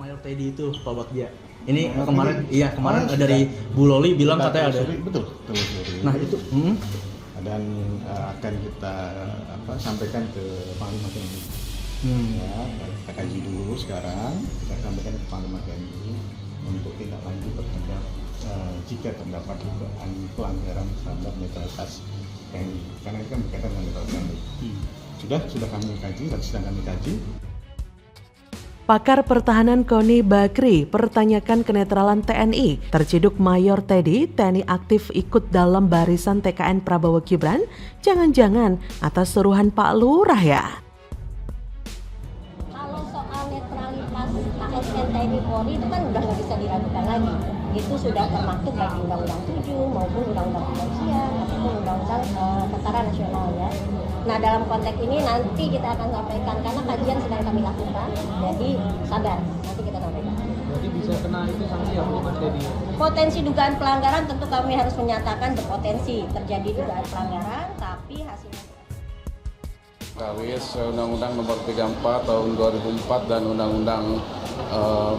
Mayor Teddy itu Pak Bagja. Ini kemarin dari Bu Loli bilang katanya ada. Betul. Nah itu. Dan akan kita sampaikan ke Panglima TNI. Ya, kita kaji dulu sekarang, kita sampaikan ke Panglima TNI untuk tindak lanjut terhadap jika terdapat dugaan pelanggaran terhadap netralitas TNI. Karena itu kan berkaitan dengan netralitas TNI. Sudah kami kaji dan sedang kami kaji. Pakar Pertahanan Koni Bakri pertanyakan kenetralan TNI. Terciduk Mayor Teddy, TNI aktif ikut dalam barisan TKN Prabowo Gibran? Jangan-jangan atas suruhan Pak Lurah ya? Kalau soal netralitas ASN TNI Polri itu kan udah nggak bisa diragukan lagi. Itu sudah termaktub baik di Undang-Undang 7 maupun Undang-Undang Kepolisian ataupun Undang-Undang Tentara Nasional ya. Nah dalam konteks ini nanti kita akan sampaikan karena kajian sedang kami lakukan. Jadi sabar, nanti kita sampaikan. Jadi bisa kena itu sanksi ya Mas Teddy? Potensi dugaan pelanggaran tentu kami harus menyatakan berpotensi terjadi dugaan pelanggaran, tapi hasilnya Kawis Undang-Undang Nomor 34 Tahun 2004 dan Undang-Undang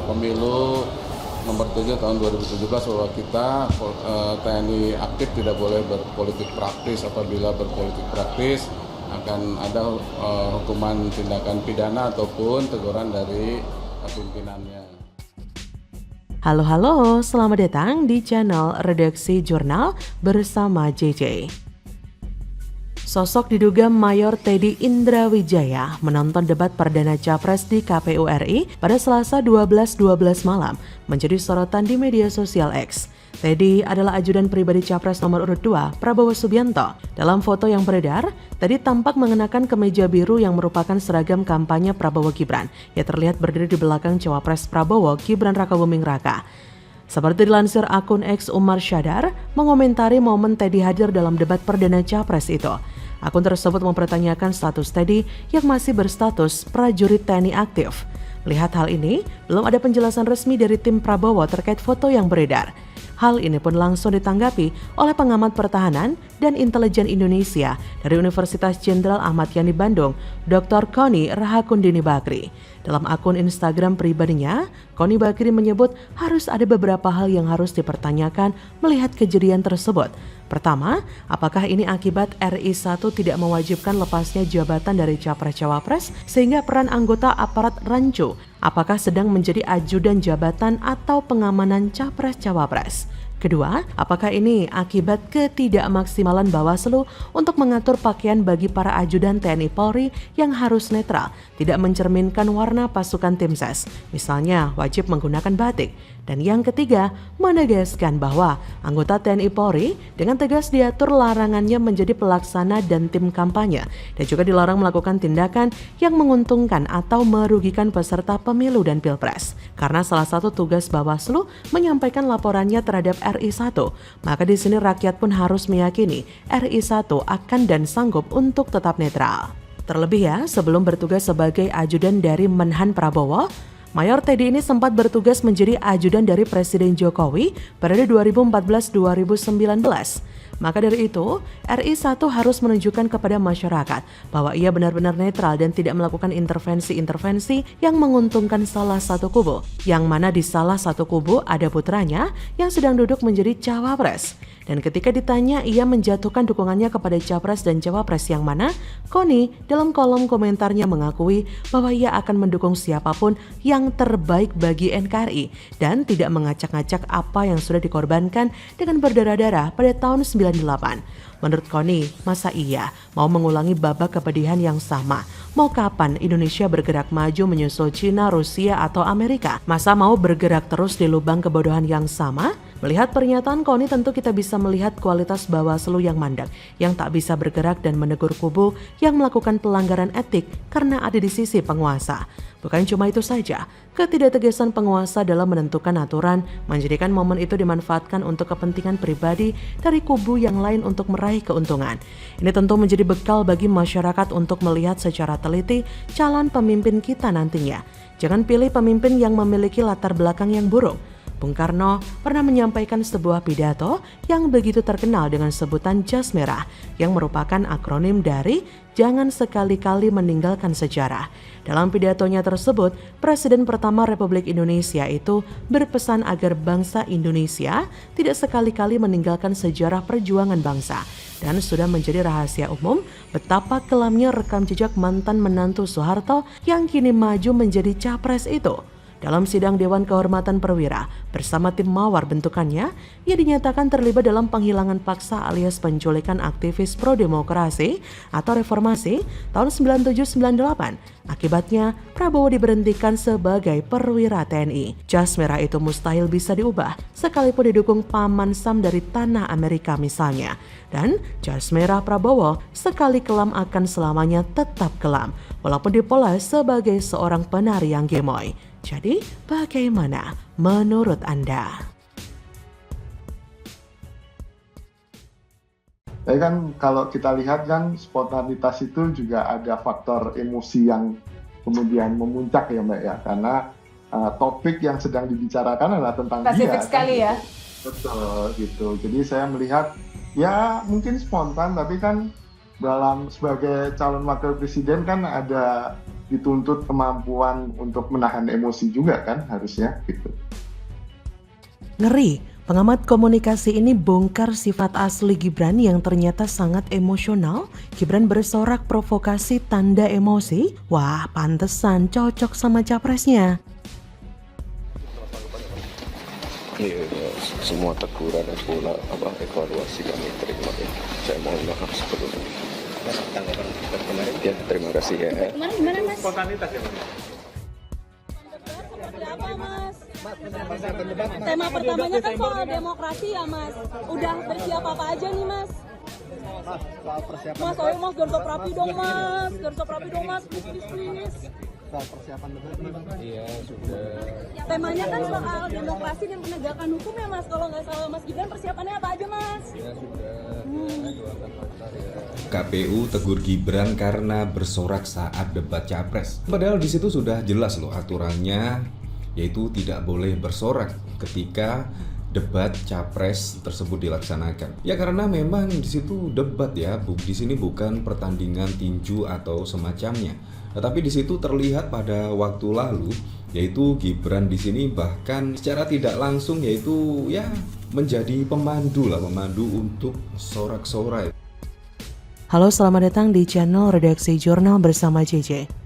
Pemilu Nomor 7 Tahun 2017 bahwa kita TNI aktif tidak boleh berpolitik praktis. Apabila berpolitik praktis akan ada hukuman tindakan pidana ataupun teguran dari pimpinannya. Halo, selamat datang di channel Redaksi Jurnal bersama JJ. Sosok diduga Mayor Teddy Indrawijaya menonton debat perdana Capres di KPU RI pada Selasa 12 malam menjadi sorotan di media sosial X. Teddy adalah ajudan pribadi Capres nomor urut 2 Prabowo Subianto. Dalam foto yang beredar, Teddy tampak mengenakan kemeja biru yang merupakan seragam kampanye Prabowo Gibran. Ia terlihat berdiri di belakang Cawapres Prabowo Gibran Rakabuming Raka. Seperti dilansir akun X Umar Syadar mengomentari momen Teddy hadir dalam debat perdana Capres itu. Akun tersebut mempertanyakan status Teddy yang masih berstatus prajurit TNI aktif. Lihat hal ini, belum ada penjelasan resmi dari tim Prabowo terkait foto yang beredar. Hal ini pun langsung ditanggapi oleh pengamat pertahanan dan intelijen Indonesia dari Universitas Jenderal Ahmad Yani Bandung, Dr. Koni Rahakundini Bakri. Dalam akun Instagram pribadinya, Koni Bakri menyebut harus ada beberapa hal yang harus dipertanyakan melihat kejadian tersebut. Pertama, apakah ini akibat RI 1 tidak mewajibkan lepasnya jabatan dari Capres-Cawapres sehingga peran anggota aparat rancu? Apakah sedang menjadi ajudan jabatan atau pengamanan Capres-Cawapres? Kedua, apakah ini akibat ketidakmaksimalan Bawaslu untuk mengatur pakaian bagi para ajudan TNI Polri yang harus netral, tidak mencerminkan warna pasukan tim ses, misalnya wajib menggunakan batik. Dan yang ketiga, menegaskan bahwa anggota TNI Polri dengan tegas diatur larangannya menjadi pelaksana dan tim kampanye, dan juga dilarang melakukan tindakan yang menguntungkan atau merugikan peserta pemilu dan pilpres. Karena salah satu tugas Bawaslu menyampaikan laporannya terhadap RI 1, maka di sini rakyat pun harus meyakini RI 1 akan dan sanggup untuk tetap netral. Terlebih ya, sebelum bertugas sebagai ajudan dari Menhan Prabowo, Mayor Teddy ini sempat bertugas menjadi ajudan dari Presiden Jokowi periode 2014-2019. Maka dari itu, RI 1 harus menunjukkan kepada masyarakat bahwa ia benar-benar netral dan tidak melakukan intervensi-intervensi yang menguntungkan salah satu kubu. Yang mana di salah satu kubu ada putranya yang sedang duduk menjadi cawapres. Dan ketika ditanya ia menjatuhkan dukungannya kepada capres dan cawapres yang mana, Koni dalam kolom komentarnya mengakui bahwa ia akan mendukung siapapun yang terbaik bagi NKRI dan tidak mengacak-ngacak apa yang sudah dikorbankan dengan berdarah-darah pada tahun 98. Menurut Koni, masa iya mau mengulangi babak kepedihan yang sama? Mau kapan Indonesia bergerak maju menyusul China, Rusia, atau Amerika? Masa mau bergerak terus di lubang kebodohan yang sama? Melihat pernyataan Koni tentu kita bisa melihat kualitas Bawaslu yang mandek, yang tak bisa bergerak dan menegur kubu yang melakukan pelanggaran etik karena ada di sisi penguasa. Bukan cuma itu saja, ketidaktegasan penguasa dalam menentukan aturan menjadikan momen itu dimanfaatkan untuk kepentingan pribadi dari kubu yang lain untuk meraih keuntungan. Ini tentu menjadi bekal bagi masyarakat untuk melihat secara teliti calon pemimpin kita nantinya. Jangan pilih pemimpin yang memiliki latar belakang yang buruk. Bung Karno pernah menyampaikan sebuah pidato yang begitu terkenal dengan sebutan Jas Merah yang merupakan akronim dari Jangan Sekali-Kali Meninggalkan Sejarah. Dalam pidatonya tersebut, Presiden pertama Republik Indonesia itu berpesan agar bangsa Indonesia tidak sekali-kali meninggalkan sejarah perjuangan bangsa. Dan sudah menjadi rahasia umum betapa kelamnya rekam jejak mantan menantu Soeharto yang kini maju menjadi capres itu. Dalam sidang Dewan Kehormatan Perwira bersama tim Mawar bentukannya, ia dinyatakan terlibat dalam penghilangan paksa alias penculikan aktivis pro-demokrasi atau reformasi tahun 97-98. Akibatnya, Prabowo diberhentikan sebagai perwira TNI. Jas merah itu mustahil bisa diubah, sekalipun didukung paman Sam dari tanah Amerika misalnya. Dan jas merah Prabowo sekali kelam akan selamanya tetap kelam, walaupun dipoles sebagai seorang penari yang gemoy. Jadi, bagaimana menurut Anda? Tapi kan kalau kita lihat kan spontanitas itu juga ada faktor emosi yang kemudian memuncak ya Mbak ya. Karena topik yang sedang dibicarakan adalah tentang spesifik dia. Sekali kan? Ya. Betul gitu. Jadi saya melihat ya mungkin spontan tapi kan dalam sebagai calon wakil presiden kan ada dituntut kemampuan untuk menahan emosi juga kan harusnya gitu. Ngeri, pengamat komunikasi ini bongkar sifat asli Gibran yang ternyata sangat emosional. Gibran bersorak provokasi tanda emosi. Wah, pantesan cocok sama capresnya. Iya, semua teguran dan pula evaluasi kami terima. Saya mohon maaf sebelumnya. Tanggapan kemarin? Ya, terima kasih ya. Kemarin gimana Mas? Spontanitas ya Mas? Seperti apa Mas? Tema pertamanya kan soal demokrasi ya Mas. Udah bersiap apa aja nih Mas? Mas, ayo Mas, garis rapi dong Mas. Garis rapi dong Mas, please. Soal persiapan debat. Iya, sudah. Temanya kan soal demokrasi dan penegakan hukum ya Mas. Kalau nggak salah Mas Gibran persiapannya apa aja Mas? Ya sudah. KPU tegur Gibran karena bersorak saat debat capres. Padahal di situ sudah jelas loh aturannya, yaitu tidak boleh bersorak ketika debat capres tersebut dilaksanakan. Ya karena memang di situ debat ya, di sini bukan pertandingan tinju atau semacamnya. Tetapi di situ terlihat pada waktu lalu, yaitu Gibran di sini bahkan secara tidak langsung yaitu ya menjadi pemandu untuk sorak-sorai. Halo, selamat datang di channel Redaksi Jurnal bersama JJ.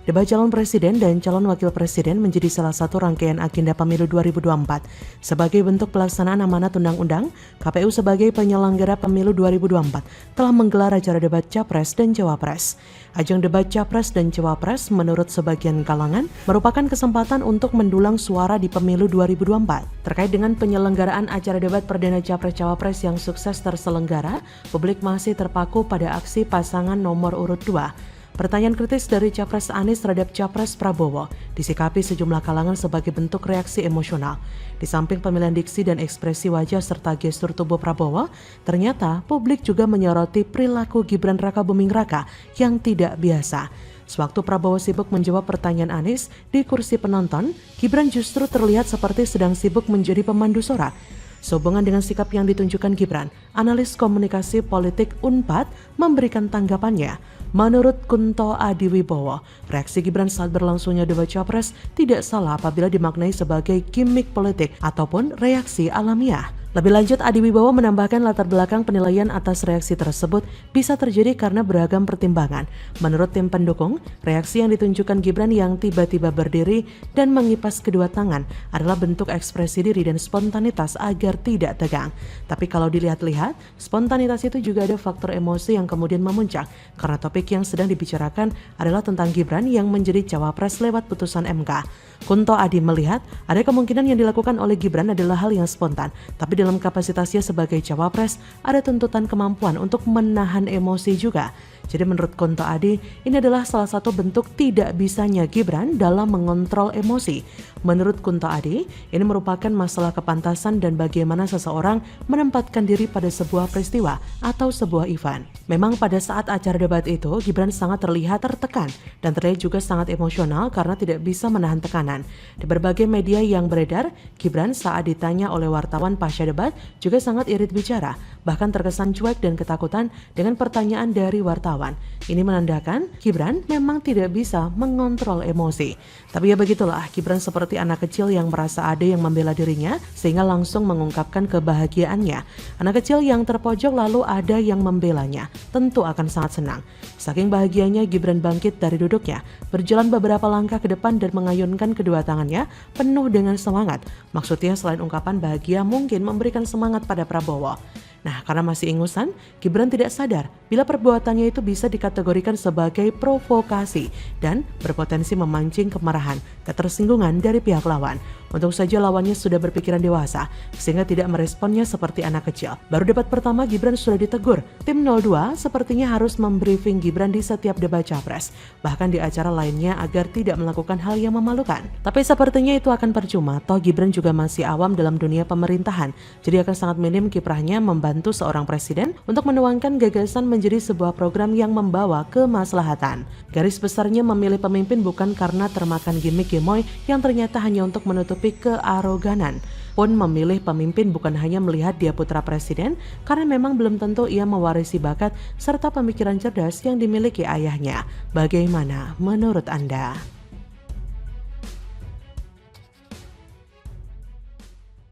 Debat calon presiden dan calon wakil presiden menjadi salah satu rangkaian agenda pemilu 2024. Sebagai bentuk pelaksanaan amanat undang-undang, KPU sebagai penyelenggara pemilu 2024 telah menggelar acara debat capres dan cawapres. Ajang debat capres dan cawapres menurut sebagian kalangan merupakan kesempatan untuk mendulang suara di pemilu 2024. Terkait dengan penyelenggaraan acara debat perdana capres-cawapres yang sukses terselenggara, publik masih terpaku pada aksi pasangan nomor urut 2. Pertanyaan kritis dari Capres Anies terhadap Capres Prabowo disikapi sejumlah kalangan sebagai bentuk reaksi emosional. Di samping pemilihan diksi dan ekspresi wajah serta gestur tubuh Prabowo, ternyata publik juga menyoroti perilaku Gibran Rakabuming Raka yang tidak biasa. Sewaktu Prabowo sibuk menjawab pertanyaan Anies di kursi penonton, Gibran justru terlihat seperti sedang sibuk menjadi pemandu sorak. Sehubungan dengan sikap yang ditunjukkan Gibran, analis komunikasi politik UNPAD memberikan tanggapannya. Menurut Kunto Adiwibowo, reaksi Gibran saat berlangsungnya debat capres tidak salah apabila dimaknai sebagai gimmick politik ataupun reaksi alamiah. Lebih lanjut, Adiwibowo menambahkan latar belakang penilaian atas reaksi tersebut bisa terjadi karena beragam pertimbangan. Menurut tim pendukung, reaksi yang ditunjukkan Gibran yang tiba-tiba berdiri dan mengipas kedua tangan adalah bentuk ekspresi diri dan spontanitas agar tidak tegang. Tapi kalau dilihat-lihat, spontanitas itu juga ada faktor emosi yang kemudian memuncak karena topik yang sedang dibicarakan adalah tentang Gibran yang menjadi cawapres lewat putusan MK. Kunto Adi melihat ada kemungkinan yang dilakukan oleh Gibran adalah hal yang spontan, tapi dalam kapasitasnya sebagai cawapres ada tuntutan kemampuan untuk menahan emosi juga. Jadi menurut Kunto Adi, ini adalah salah satu bentuk tidak bisanya Gibran dalam mengontrol emosi. Menurut Kunto Adi, ini merupakan masalah kepantasan dan bagaimana seseorang menempatkan diri pada sebuah peristiwa atau sebuah event. Memang pada saat acara debat itu, Gibran sangat terlihat tertekan dan terlihat juga sangat emosional karena tidak bisa menahan tekanan. perlawanan. Di berbagai media yang beredar, Gibran saat ditanya oleh wartawan pasca debat juga sangat irit bicara, bahkan terkesan cuek dan ketakutan dengan pertanyaan dari wartawan. Ini menandakan Gibran memang tidak bisa mengontrol emosi. Tapi ya begitulah, Gibran seperti anak kecil yang merasa ada yang membela dirinya sehingga langsung mengungkapkan kebahagiaannya. Anak kecil yang terpojok lalu ada yang membelanya, tentu akan sangat senang. Saking bahagianya, Gibran bangkit dari duduknya, berjalan beberapa langkah ke depan dan mengayunkan kedua tangannya penuh dengan semangat. Maksudnya selain ungkapan bahagia mungkin memberikan semangat pada Prabowo. Nah, karena masih ingusan, Gibran tidak sadar bila perbuatannya itu bisa dikategorikan sebagai provokasi dan berpotensi memancing kemarahan, ketersinggungan dari pihak lawan. Untung saja lawannya sudah berpikiran dewasa, sehingga tidak meresponnya seperti anak kecil. Baru debat pertama Gibran sudah ditegur. Tim 02 sepertinya harus membriefing Gibran di setiap debat capres, bahkan di acara lainnya agar tidak melakukan hal yang memalukan. Tapi sepertinya itu akan percuma, toh Gibran juga masih awam dalam dunia pemerintahan, jadi akan sangat minim kiprahnya membantu seorang presiden untuk menuangkan gagasan menjadi sebuah program yang membawa kemaslahatan. Garis besarnya memilih pemimpin bukan karena termakan gimmick gemoy yang ternyata hanya untuk menutupi kearoganan. Pun memilih pemimpin bukan hanya melihat dia putra presiden, karena memang belum tentu ia mewarisi bakat serta pemikiran cerdas yang dimiliki ayahnya. Bagaimana menurut Anda?